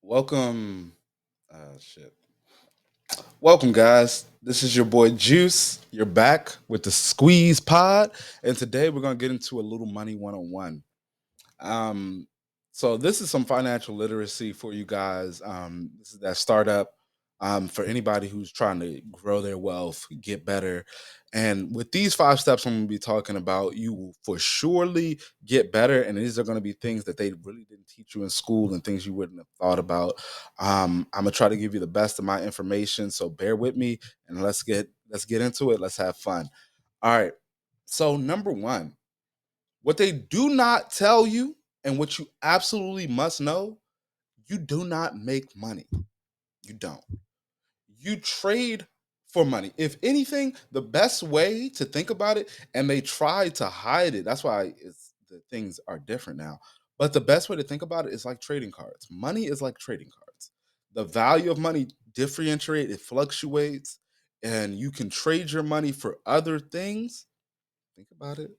Welcome. Shit. Welcome, guys. This is your boy Juice. You're back with the Squeeze Pod, and today we're gonna get into a little money 101. Um, so this is some financial literacy for you guys. This is that startup for anybody who's trying to grow their wealth, get better. And with these 5 steps I'm going to be talking about, you will for surely get better. And these are going to be things that they really didn't teach you in school and things you wouldn't have thought about. I'm gonna try to give you the best of my information, so bear with me and let's get into it. Let's have fun. All right. So number one, what they do not tell you and what you absolutely must know, you do not make money. You don't. You trade for money. If anything, the best way to think about it, and they try to hide it. That's why the things are different now. But the best way to think about it is like trading cards. Money is like trading cards. The value of money differentiate, it fluctuates, and you can trade your money for other things. Think about it.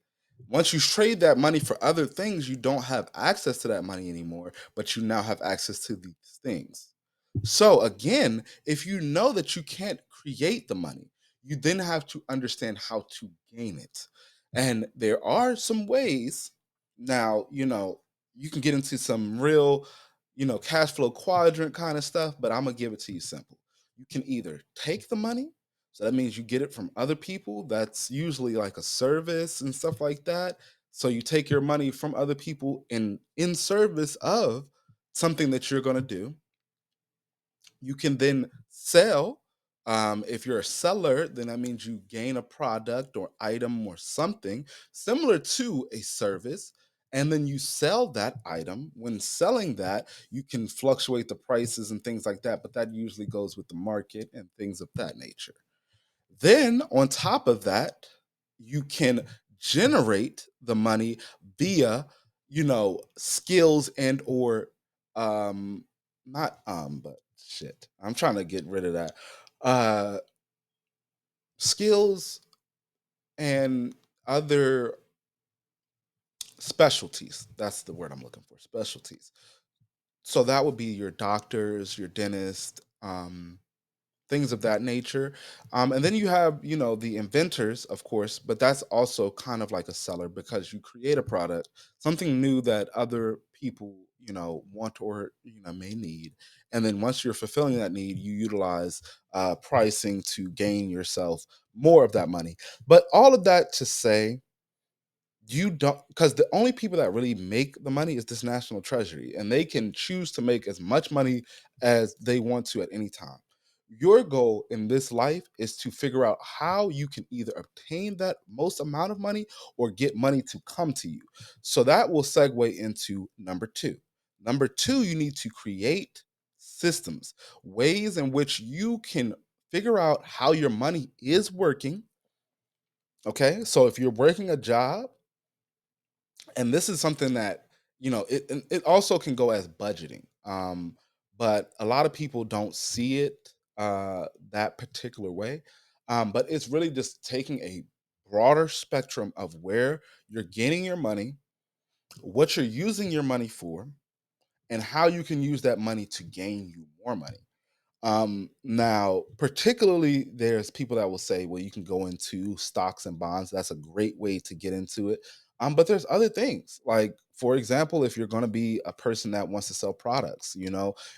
Once you trade that money for other things, you don't have access to that money anymore, but you now have access to these things. So, again, if you know that you can't create the money, you then have to understand how to gain it. And there are some ways now, you can get into some real, cash flow quadrant kind of stuff, but I'm going to give it to you simple. You can either take the money, so that means you get it from other people. That's usually like a service and stuff like that. So you take your money from other people in service of something that you're going to do. You can then sell. If you're a seller, then that means you gain a product or item or something similar to a service. And then you sell that item. When selling that, you can fluctuate the prices and things like that, but that usually goes with the market and things of that nature. Then on top of that, you can generate the money via, skills and or um not but shit. I'm trying to get rid of that. Uh Skills and other specialties. That's the word I'm looking for. Specialties. So that would be your doctors, your dentist, things of that nature. And then you have, the inventors, of course, but that's also kind of like a seller because you create a product, something new that other people, want or, may need. And then once you're fulfilling that need, you utilize pricing to gain yourself more of that money. But all of that to say, you don't, because the only people that really make the money is this national treasury, and they can choose to make as much money as they want to at any time. Your goal in this life is to figure out how you can either obtain that most amount of money or get money to come to you. So that will segue into number two. Number two, you need to create systems, ways in which you can figure out how your money is working. Okay, so if you're working a job, and this is something that, it also can go as budgeting, but a lot of people don't see it that particular way. But it's really just taking a broader spectrum of where you're getting your money, what you're using your money for, and how you can use that money to gain you more money. Now, particularly, there's people that will say, well, you can go into stocks and bonds. That's a great way to get into it. But there's other things. Like, for example, if you're going to be a person that wants to sell products,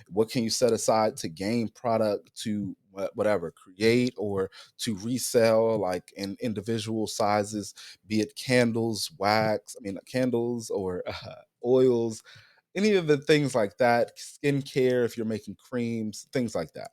what can you set aside to gain product to whatever create or to resell, like in individual sizes, be it candles, wax, I mean, candles or oils, any of the things like that, skincare, if you're making creams, things like that.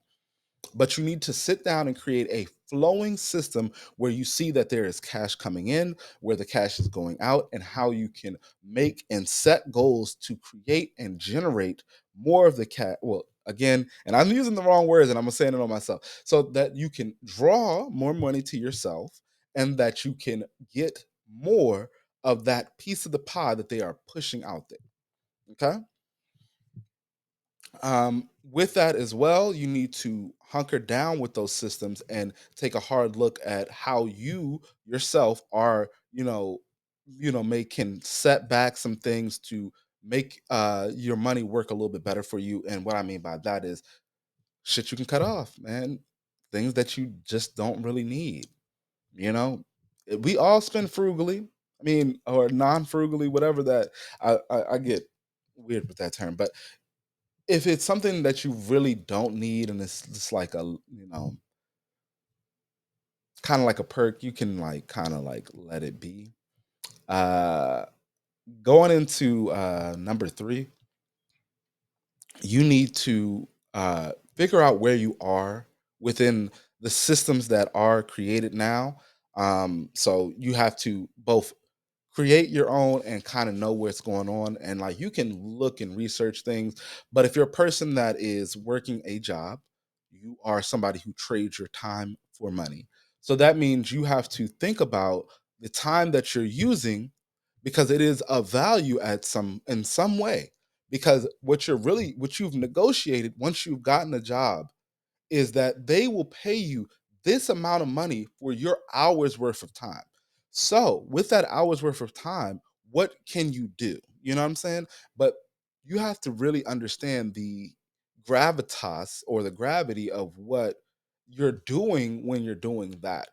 But you need to sit down and create a flowing system where you see that there is cash coming in, where the cash is going out, and how you can make and set goals to create and generate more of the cash. Well, again, and I'm using the wrong words and I'm saying it on myself, so that you can draw more money to yourself and that you can get more of that piece of the pie that they are pushing out there. Okay. With that as well, you need to hunker down with those systems and take a hard look at how you yourself are, may can set back some things to make your money work a little bit better for you. And what I mean by that is shit you can cut off, man. Things that you just don't really need. You know, we all spend frugally. I mean, or non-frugally, whatever that I get weird with that term. But if it's something that you really don't need and it's just like a kind of like a perk, you can like kind of like let it be. Uh Going into number three, you need to figure out where you are within the systems that are created now. So you have to both create your own and kind of know what's going on. And like you can look and research things. But if you're a person that is working a job, you are somebody who trades your time for money. So that means you have to think about the time that you're using because it is of value at some in some way because what you've negotiated once you've gotten a job is that they will pay you this amount of money for your hours worth of time. So with that hours worth of time, what can you do? You know what I'm saying? But you have to really understand the gravitas or the gravity of what you're doing when you're doing that,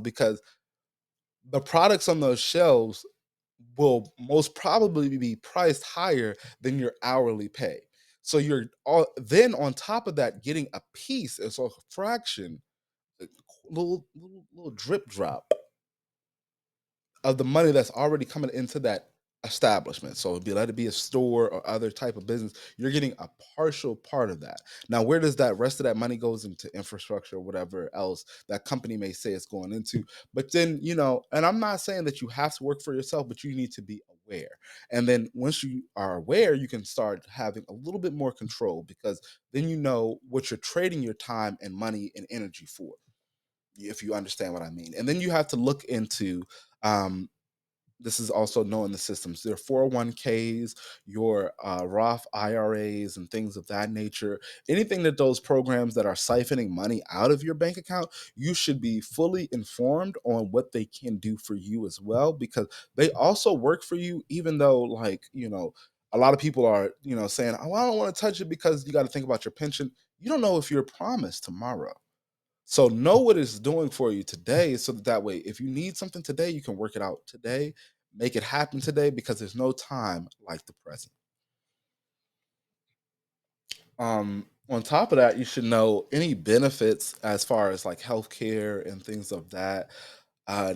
because the products on those shelves will most probably be priced higher than your hourly pay. So you're all then on top of that getting a piece, it's a fraction, a little drip drop of the money that's already coming into that establishment. So let it be a store or other type of business. You're getting a partial part of that. Now, where does that rest of that money goes into infrastructure or whatever else that company may say it's going into? But then, and I'm not saying that you have to work for yourself, but you need to be aware. And then once you are aware, you can start having a little bit more control because then you know what you're trading your time and money and energy for, if you understand what I mean. And then you have to look into um, this is also knowing the systems. There are 401ks, your Roth IRAs, and things of that nature. Anything that those programs that are siphoning money out of your bank account, you should be fully informed on what they can do for you as well, because they also work for you, even though, like, a lot of people are, saying, oh, I don't want to touch it because you got to think about your pension. You don't know if you're promised tomorrow. So know what it's doing for you today so that way if you need something today, you can work it out today, make it happen today because there's no time like the present. On top of that, you should know any benefits as far as like healthcare and things of that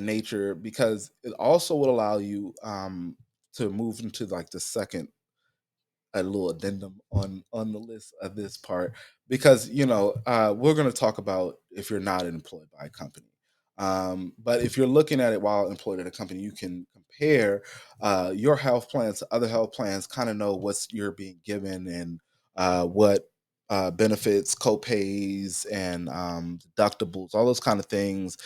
nature because it also will allow you to move into like the second a little addendum on the list of this part because we're going to talk about if you're not employed by a company, but if you're looking at it while employed at a company, you can compare your health plans to other health plans, kind of know what's you're being given and what benefits, co-pays, and deductibles, all those kind of things,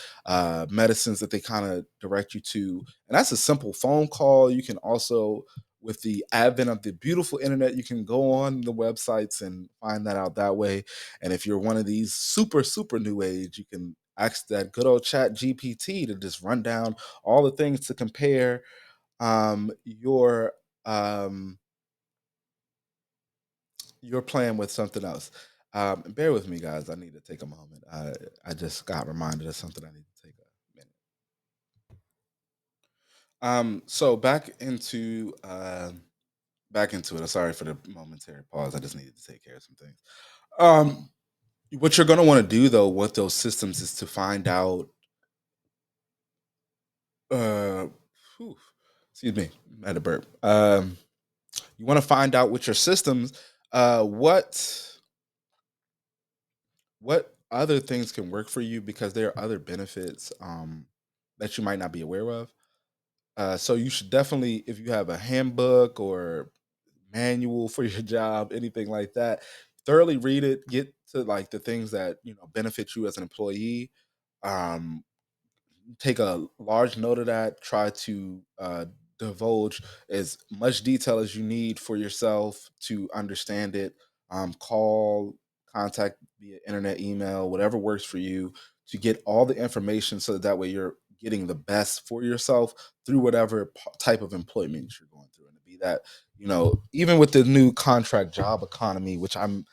medicines that they kind of direct you to, and that's a simple phone call. You can also, with the advent of the beautiful internet, you can go on the websites and find that out that way. And if you're one of these super new age, you can ask that good old chat GPT to just run down all the things to compare your your plan with something else. Bear with me, guys. I need to take a moment. I just got reminded of something. I need to take a minute. So back into it. Sorry for the momentary pause. I just needed to take care of some things. Um, what you're going to want to do though with those systems is to find out. Uh, whew, excuse me, I had a burp. You want to find out with your systems what other things can work for you because there are other benefits that you might not be aware of. So you should definitely, if you have a handbook or manual for your job, anything like that, thoroughly read it. Get to like the things that benefit you as an employee. Um, Take a large note of that. Try to divulge as much detail as you need for yourself to understand it. Call, contact via internet, email, whatever works for you to get all the information so that way you're getting the best for yourself through whatever type of employment you're going through. be that, even with the new contract job economy, which I'm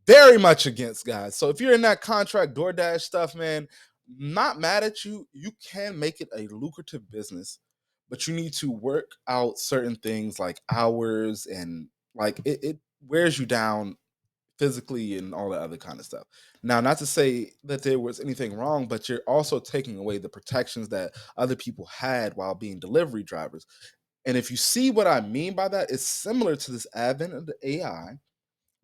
very much against, guys. So if you're in that contract DoorDash stuff, man, not mad at you. You can make it a lucrative business, but you need to work out certain things like hours and like it wears you down physically and all that other kind of stuff. Now, not to say that there was anything wrong, but you're also taking away the protections that other people had while being delivery drivers. And if you see what I mean by that, it's similar to this advent of the AI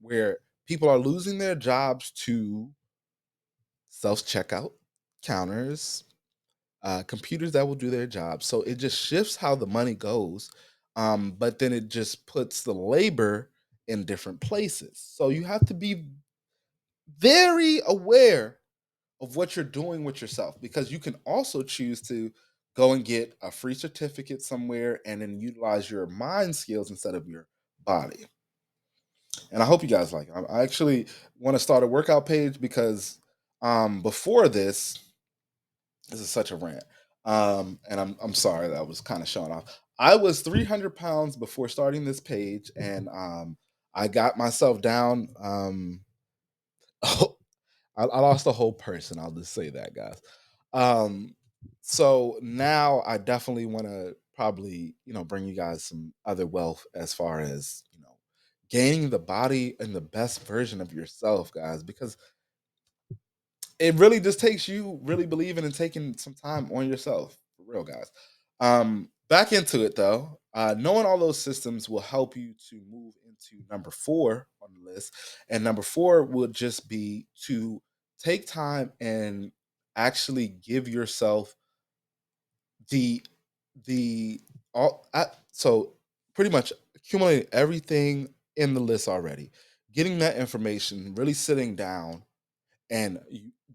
where people are losing their jobs to self checkout counters, computers that will do their job. So it just shifts how the money goes. But then it just puts the labor in different places. So you have to be very aware of what you're doing with yourself because you can also choose to go and get a free certificate somewhere and then utilize your mind skills instead of your body. And I hope you guys like it. I actually want to start a workout page because before this is such a rant. And I'm sorry that I was kind of showing off. I was 300 pounds before starting this page, and I got myself down. I lost a whole person. I'll just say that, guys. Um, so now I definitely want to probably, bring you guys some other wealth as far as, gaining the body and the best version of yourself, guys, because it really just takes you really believing and taking some time on yourself, for real, guys. Back into it though. Knowing all those systems will help you to move into number four on the list, and number four would just be to take time and actually give yourself the the all. So pretty much accumulating everything in the list already, getting that information, really sitting down and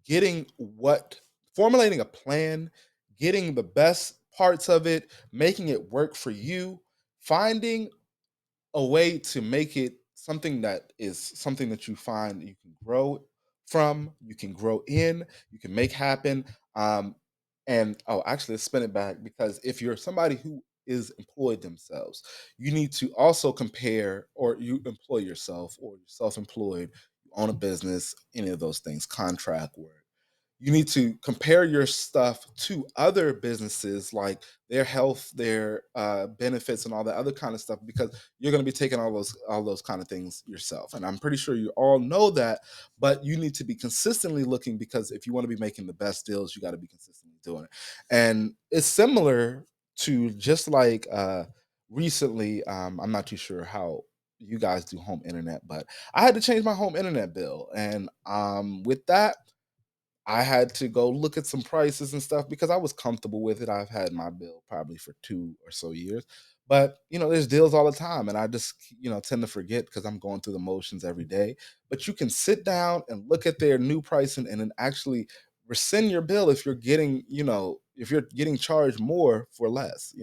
getting what formulating a plan, getting the best parts of it, making it work for you, finding a way to make it something that is something that you find you can grow from, you can grow in, you can make happen. And oh, actually, let's spin it back because if you're somebody who is employed themselves, you need to also compare, or you employ yourself, or you're self-employed, you own a business, any of those things, contract work, you need to compare your stuff to other businesses, like their health, their benefits and all that other kind of stuff, because you're going to be taking all those kind of things yourself, and I'm pretty sure you all know that. But you need to be consistently looking, because if you want to be making the best deals, you got to be consistently doing it. And it's similar to just like recently, I'm not too sure how you guys do home internet, but I had to change my home internet bill, and with that I had to go look at some prices and stuff because I was comfortable with it. I've had my bill probably for 2 or so years. But, there's deals all the time. And I just, tend to forget because I'm going through the motions every day. But you can sit down and look at their new pricing and then actually rescind your bill if you're getting, if you're getting charged more for less,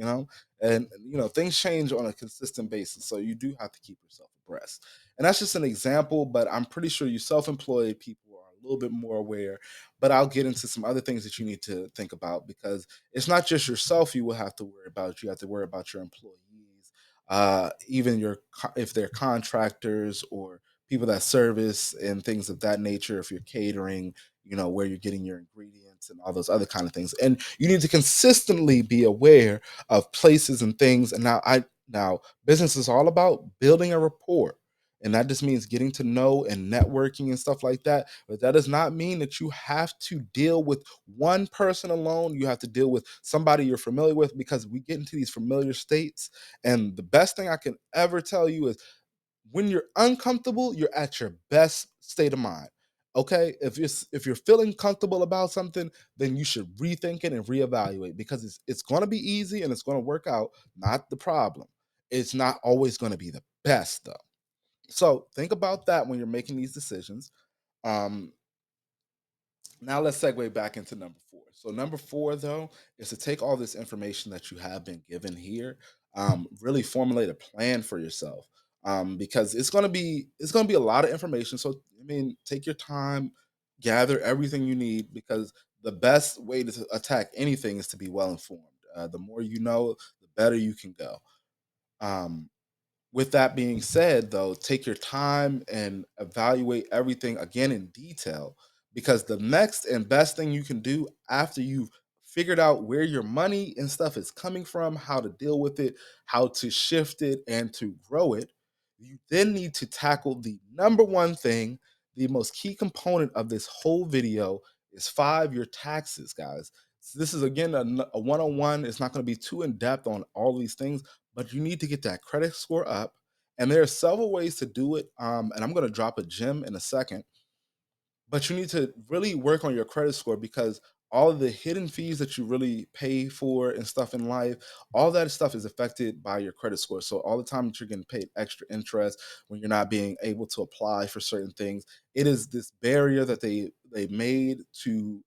and, things change on a consistent basis. So you do have to keep yourself abreast. And that's just an example, but I'm pretty sure you self employed people are a little bit more aware, but I'll get into some other things that you need to think about, because it's not just yourself you will have to worry about. You have to worry about your employees, even if they're contractors or people that service and things of that nature. If you're catering, where you're getting your ingredients and all those other kind of things, and you need to consistently be aware of places and things. And now business is all about building a rapport, and that just means getting to know and networking and stuff like that. But that does not mean that you have to deal with one person alone. You have to deal with somebody you're familiar with, because we get into these familiar states. And the best thing I can ever tell you is, when you're uncomfortable, you're at your best state of mind. Okay, if you're feeling comfortable about something, then you should rethink it and reevaluate, because it's going to be easy and it's going to work out. Not the problem. It's not always going to be the best though. So think about that when you're making these decisions. Um, Now let's segue back into number four. So number four, though, is to take all this information that you have been given here, really formulate a plan for yourself, because it's gonna be a lot of information. So I mean, take your time, gather everything you need, because the best way to attack anything is to be well informed. The more you know, the better you can go. With that being said, though, take your time and evaluate everything again in detail, because the next and best thing you can do after you've figured out where your money and stuff is coming from, how to deal with it, how to shift it, and to grow it, you then need to tackle the number one thing, the most key component of this whole video is your taxes, guys. So this is again a one-on-one. It's not going to be too in depth on all these things, but you need to get that credit score up. And there are several ways to do it. And I'm going to drop a gem in a second, but you need to really work on your credit score, because all of the hidden fees that you really pay for and stuff in life, all that stuff is affected by your credit score. So all the time that you're getting paid extra interest when you're not being able to apply for certain things, it is this barrier that they made to,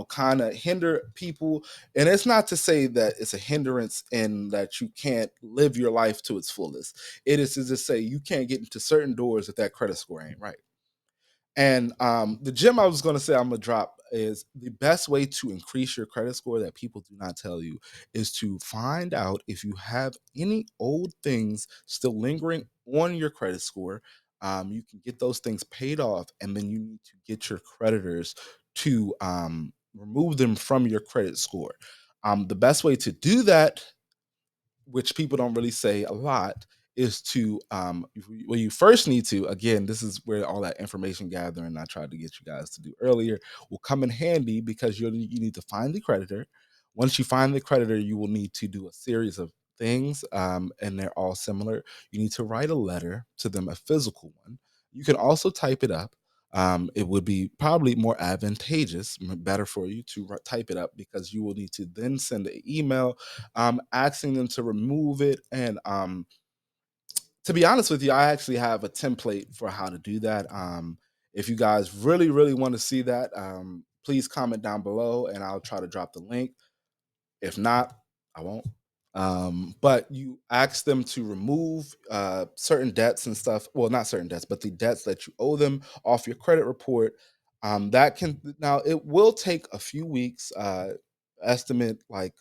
kind of hinder people. And it's not to say that it's a hindrance and that you can't live your life to its fullest. It is to just say you can't get into certain doors if that credit score ain't right. And the gem I was going to say I'm going to drop is the best way to increase your credit score that people do not tell you is to find out if you have any old things still lingering on your credit score. You can get those things paid off, and then you need to get your creditors to remove them from your credit score. The best way to do that, which people don't really say a lot, is to well, you first need to, again, this is where all that information gathering I tried to get you guys to do earlier will come in handy, because you need to find the creditor. Once you find the creditor, you will need to do a series of things, and they're all similar. You need to write a letter to them, a physical one. You can also type it up. It would be probably more advantageous, better for you to type it up, because you will need to then send an email asking them to remove it. And to be honest with you, I actually have a template for how to do that. If you guys really, really want to see that, please comment down below and I'll try to drop the link. If not, I won't. But you ask them to remove certain debts and stuff. Well, not certain debts, but the debts that you owe them off your credit report. That can, now it will take a few weeks. Estimate like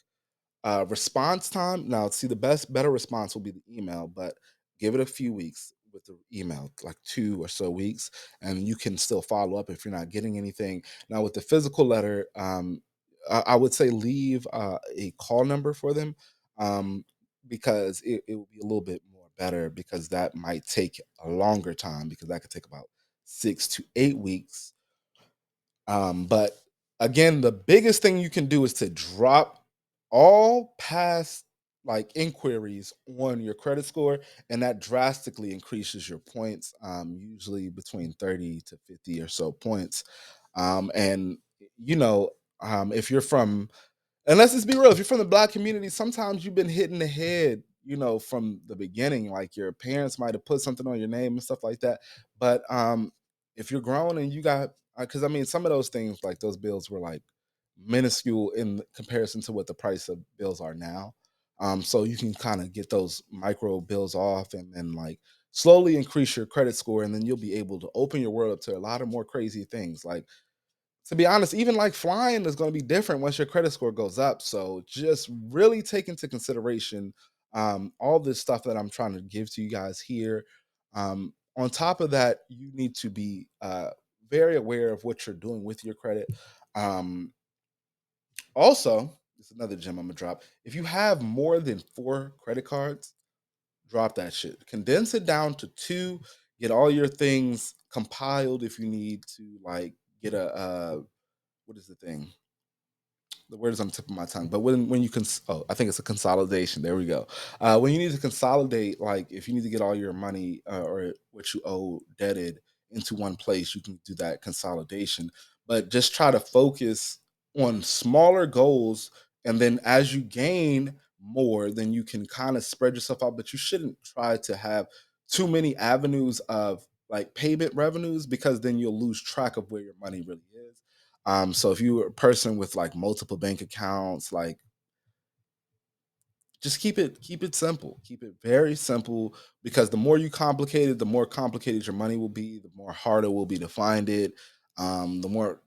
response time. Now, see, the better response will be the email, but give it a few weeks with the email, like 2 or so weeks, and you can still follow up if you're not getting anything. Now, with the physical letter, I would say leave a call number for them, because it will be a little bit more better, because that might take a longer time, because that could take about 6 to 8 weeks. But again, the biggest thing you can do is to drop all past like inquiries on your credit score, and that drastically increases your points, usually between 30 to 50 or so points. And you know, if you're from, and let's just be real, if you're from the Black community, sometimes you've been hit in the head, from the beginning. Like your parents might have put something on your name and stuff like that. But if you're grown and you got, because I mean, some of those things, like those bills were like minuscule in comparison to what the price of bills are now. So you can kind of get those micro bills off, and then like slowly increase your credit score, and then you'll be able to open your world up to a lot of more crazy things. Like, to be honest, even like flying is going to be different once your credit score goes up. So just really take into consideration all this stuff that I'm trying to give to you guys here. On top of that, you need to be very aware of what you're doing with your credit. Um, Also, it's another gem I'm gonna drop. If you have more than 4 credit cards, drop that shit. Condense it down to two. Get all your things compiled if you need to, like get a what is the thing? The word is on the tip of my tongue, but when you can, oh, I think it's a consolidation. There we go. When you need to consolidate, like if you need to get all your money or what you owe debted into one place, you can do that consolidation. But just try to focus on smaller goals, and then as you gain more, then you can kind of spread yourself out. But you shouldn't try to have too many avenues of like payment revenues, because then you'll lose track of where your money really is. So if you're a person with like multiple bank accounts, like just keep it simple. Keep it very simple, because the more you complicate it, the more complicated your money will be, the more harder it will be to find it. The more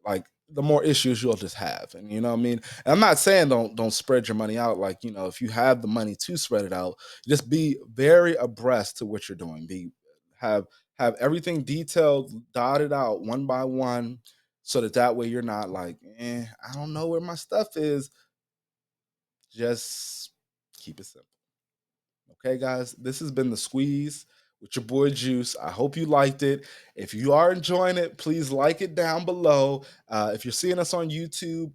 like the more issues you'll just have. And you know what I mean? And I'm not saying don't spread your money out. Like, if you have the money to spread it out, just be very abreast to what you're doing. Have have everything detailed, dotted out one by one, so that way you're not like, I don't know where my stuff is. Just keep it simple. Okay, guys, this has been the squeeze with your boy Juice. I hope you liked it. If you are enjoying it, please like it down below. If you're seeing us on YouTube,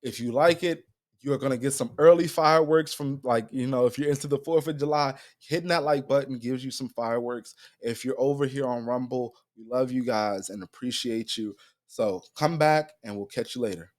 if you like it, you're gonna get some early fireworks from, like, if you're into the 4th of July, hitting that like button gives you some fireworks. If you're over here on Rumble, we love you guys and appreciate you. So come back and we'll catch you later.